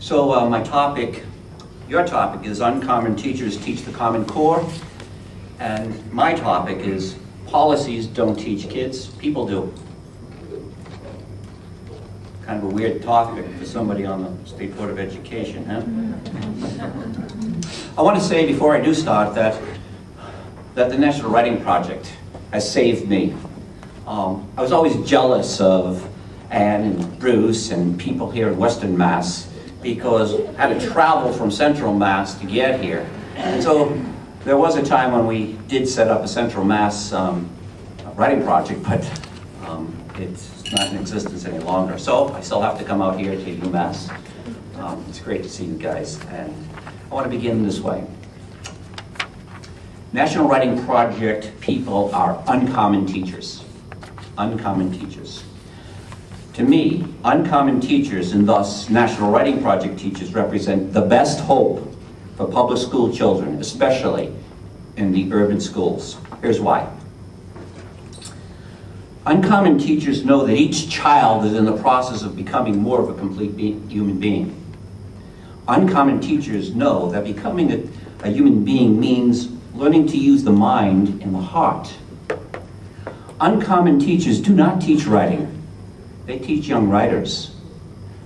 So my topic, your topic is Uncommon Teachers Teach the Common Core, and my topic is Policies Don't Teach Kids, People Do. Kind of a weird topic for somebody on the State Board of Education, huh? I want to say before I do start that the National Writing Project has saved me. I was always jealous of Ann and Bruce and people here in Western Mass because I had to travel from Central Mass to get here. And so there was a time when we did set up a Central Mass writing project, but it's not in existence any longer. So I still have to come out here to UMass. It's great to see you guys, and I want to begin this way. National Writing Project people are uncommon teachers. Uncommon teachers. To me, uncommon teachers and thus National Writing Project teachers represent the best hope for public school children, especially in the urban schools. Here's why. Uncommon teachers know that each child is in the process of becoming more of a complete human being. Uncommon teachers know that becoming a human being means learning to use the mind and the heart. Uncommon teachers do not teach writing. They teach young writers.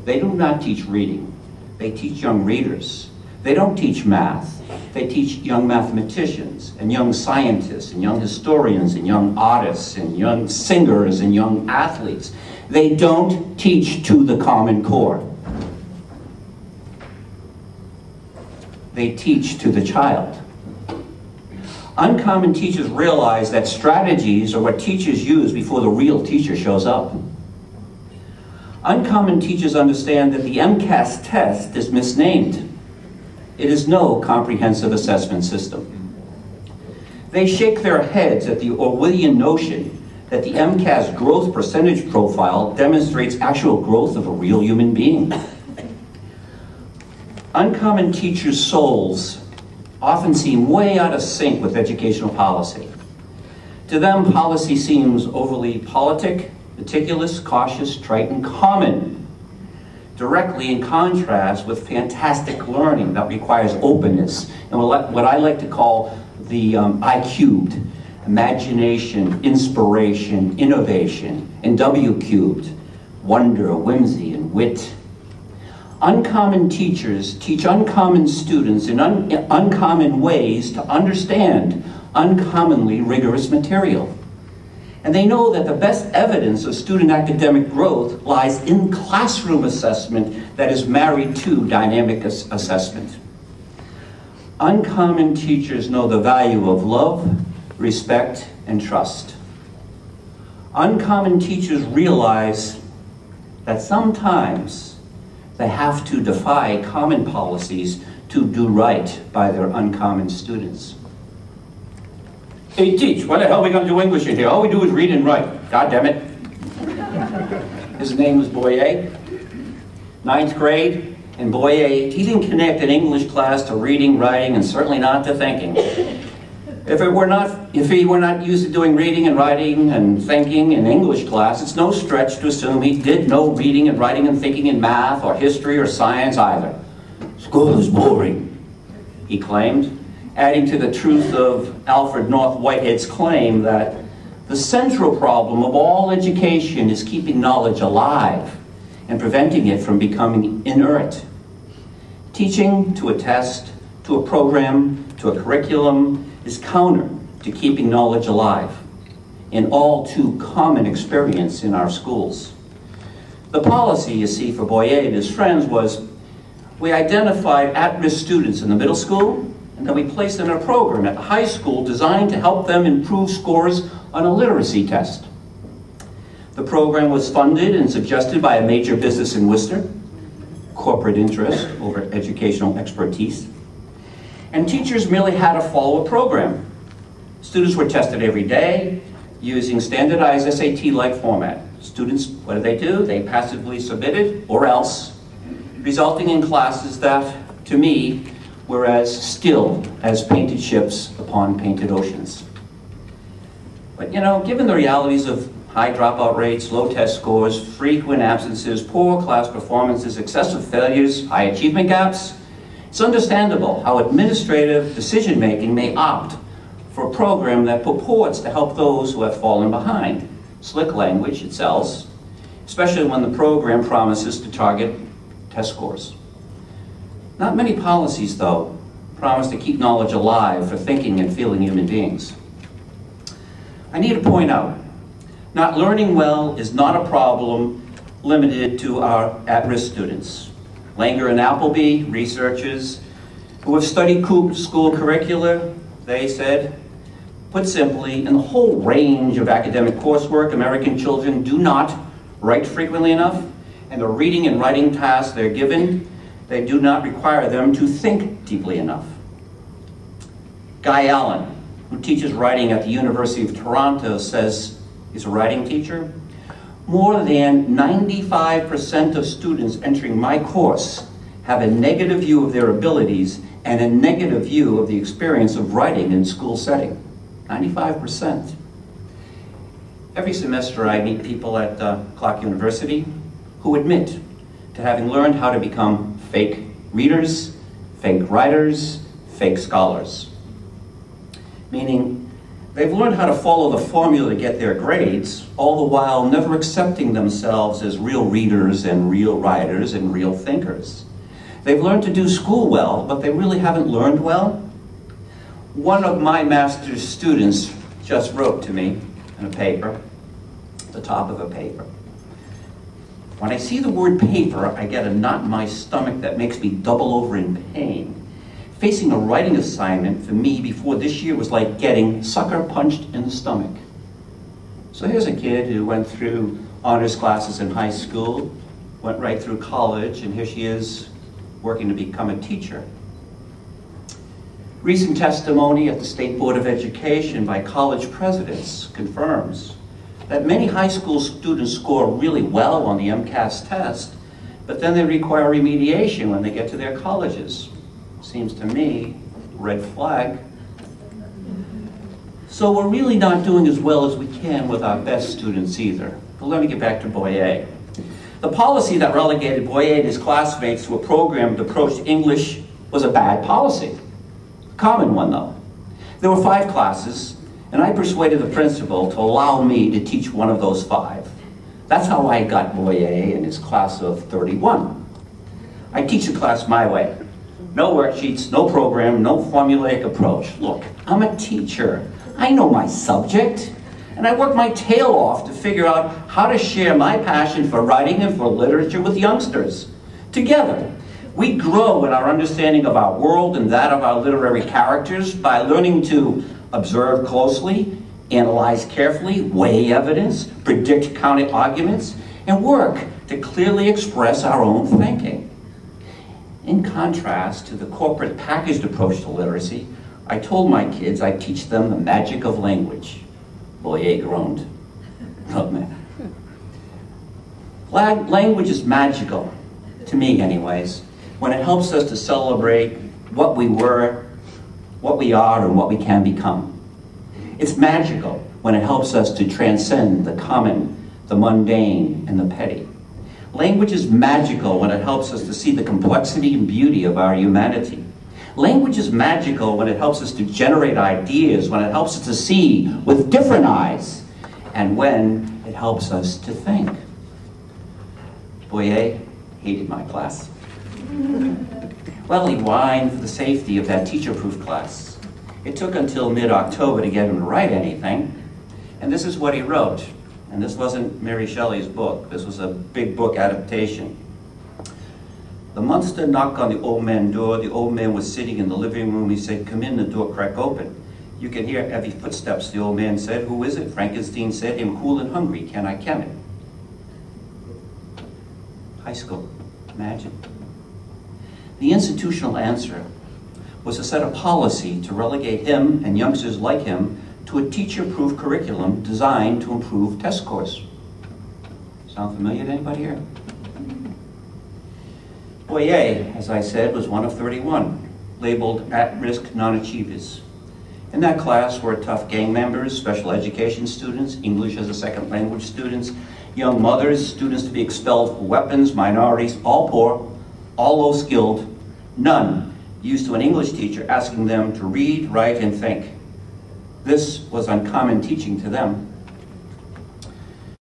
They do not teach reading. They teach young readers. They don't teach math. They teach young mathematicians and young scientists and young historians and young artists and young singers and young athletes. They don't teach to the Common Core. They teach to the child. Uncommon teachers realize that strategies are what teachers use before the real teacher shows up. Uncommon teachers understand that the MCAS test is misnamed. It is no comprehensive assessment system. They shake their heads at the Orwellian notion that the MCAS growth percentage profile demonstrates actual growth of a real human being. Uncommon teachers' souls often seem way out of sync with educational policy. To them, policy seems overly politic, meticulous, cautious, trite, and common, directly in contrast with fantastic learning that requires openness and what I like to call the I-cubed, imagination, inspiration, innovation, and W-cubed, wonder, whimsy, and wit. Uncommon teachers teach uncommon students in uncommon ways to understand uncommonly rigorous material. And they know that the best evidence of student academic growth lies in classroom assessment that is married to dynamic assessment. Uncommon teachers know the value of love, respect, and trust. Uncommon teachers realize that sometimes they have to defy common policies to do right by their uncommon students. Hey, teach, what the hell are we going to do English in here? All we do is read and write. God damn it. His name was Boyer. 9th grade, and Boyer, he didn't connect an English class to reading, writing, and certainly not to thinking. If he were not used to doing reading and writing and thinking in English class, it's no stretch to assume he did no reading and writing and thinking in math or history or science either. School is boring, he claimed, adding to the truth of Alfred North Whitehead's claim that the central problem of all education is keeping knowledge alive and preventing it from becoming inert. Teaching to a test, to a program, to a curriculum is counter to keeping knowledge alive, an all too common experience in our schools. The policy, you see, for Boyer and his friends was we identified at-risk students in the middle school, and then we placed them in a program at the high school designed to help them improve scores on a literacy test. The program was funded and suggested by a major business in Worcester, corporate interest over educational expertise. And teachers merely had to follow a program. Students were tested every day using standardized SAT-like format. Students, what do? They passively submitted, or else, resulting in classes that, to me, were as still as painted ships upon painted oceans. But you know, given the realities of high dropout rates, low test scores, frequent absences, poor class performances, excessive failures, high achievement gaps. It's understandable how administrative decision-making may opt for a program that purports to help those who have fallen behind. Slick language, it sells, especially when the program promises to target test scores. Not many policies, though, promise to keep knowledge alive for thinking and feeling human beings. I need to point out, not learning well is not a problem limited to our at-risk students. Langer and Appleby, researchers who have studied school curricula, they said, put simply, in the whole range of academic coursework, American children do not write frequently enough, and the reading and writing tasks they're given, they do not require them to think deeply enough. Guy Allen, who teaches writing at the University of Toronto, says, he's a writing teacher, more than 95% of students entering my course have a negative view of their abilities and a negative view of the experience of writing in school setting. 95%. Every semester I meet people at Clark University who admit to having learned how to become fake readers, fake writers, fake scholars. Meaning, they've learned how to follow the formula to get their grades, all the while never accepting themselves as real readers and real writers and real thinkers. They've learned to do school well, but they really haven't learned well. One of my master's students just wrote to me in a paper, the top of a paper. When I see the word paper, I get a knot in my stomach that makes me double over in pain. Facing a writing assignment for me before this year was like getting sucker punched in the stomach. So here's a kid who went through honors classes in high school, went right through college, and here she is working to become a teacher. Recent testimony at the State Board of Education by college presidents confirms that many high school students score really well on the MCAS test, but then they require remediation when they get to their colleges. Seems to me, red flag. So we're really not doing as well as we can with our best students either. But let me get back to Boyer. The policy that relegated Boyer and his classmates to a program that approached English was a bad policy. A common one, though. There were 5 classes, and I persuaded the principal to allow me to teach one of those 5. That's how I got Boyer and his class of 31. I teach the class my way. No worksheets, no program, no formulaic approach. Look, I'm a teacher. I know my subject, and I work my tail off to figure out how to share my passion for writing and for literature with youngsters. Together, we grow in our understanding of our world and that of our literary characters by learning to observe closely, analyze carefully, weigh evidence, predict counter-arguments, and work to clearly express our own thinking. In contrast to the corporate packaged approach to literacy, I told my kids I'd teach them the magic of language. Boyer groaned. Oh, man. Language is magical, to me anyways, when it helps us to celebrate what we were, what we are, and what we can become. It's magical when it helps us to transcend the common, the mundane, and the petty. Language is magical when it helps us to see the complexity and beauty of our humanity. Language is magical when it helps us to generate ideas, when it helps us to see with different eyes, and when it helps us to think. Boyer hated my class. Well, he whined for the safety of that teacher-proof class. It took until mid-October to get him to write anything, and this is what he wrote. And this wasn't Mary Shelley's book. This was a big book adaptation. The monster knocked on the old man's door. The old man was sitting in the living room. He said, "Come in," the door cracked open. "You can hear heavy footsteps," the old man said. "Who is it?" Frankenstein said, "I'm cool and hungry. Can I come in?" High school, imagine. The institutional answer was to set a policy to relegate him and youngsters like him to a teacher-proof curriculum designed to improve test scores. Sound familiar to anybody here? Boyer, as I said, was one of 31, labeled at-risk non-achievers. In that class were tough gang members, special education students, English as a second language students, young mothers, students to be expelled for weapons, minorities, all poor, all low-skilled, none used to an English teacher asking them to read, write, and think. This was uncommon teaching to them.